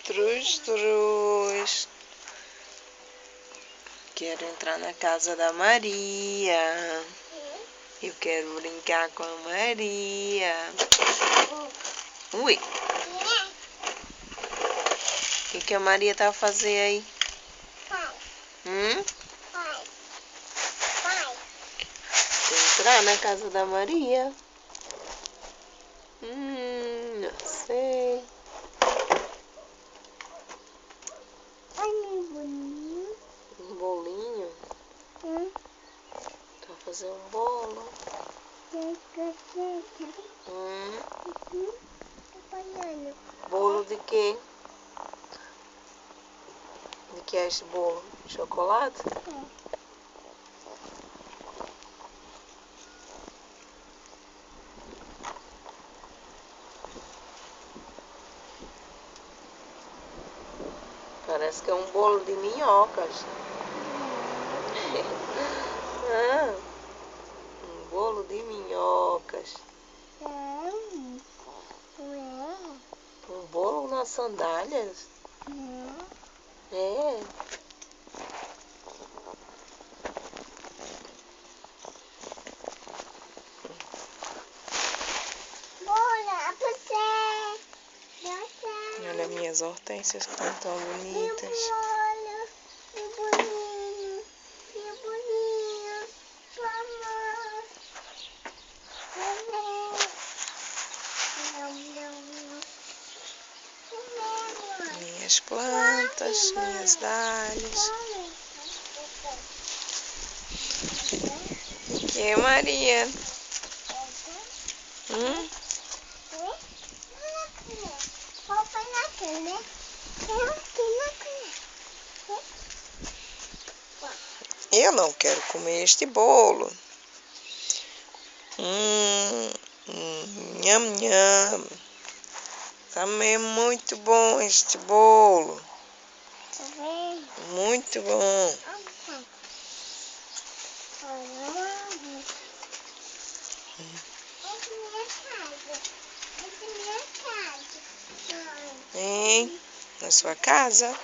Trus, trus. Quero entrar na casa da Maria. Eu quero brincar com a Maria. Ui. O que a Maria tá fazendo aí? Entrar na casa da Maria. Não sei. Um bolinho? Tá fazendo um bolo. Bolo de quê? De que é esse bolo? Chocolate? Parece que é um bolo de minhocas. Um bolo de minhocas. Um bolo nas sandálias? É. Olha minhas hortênsias como estão bonitas. Minhas plantas, minhas dálias. O que, Maria? Eu não quero comer este bolo. Nham, nham. Tá mesmo muito bom este bolo. Muito bom. Hein? Na sua casa?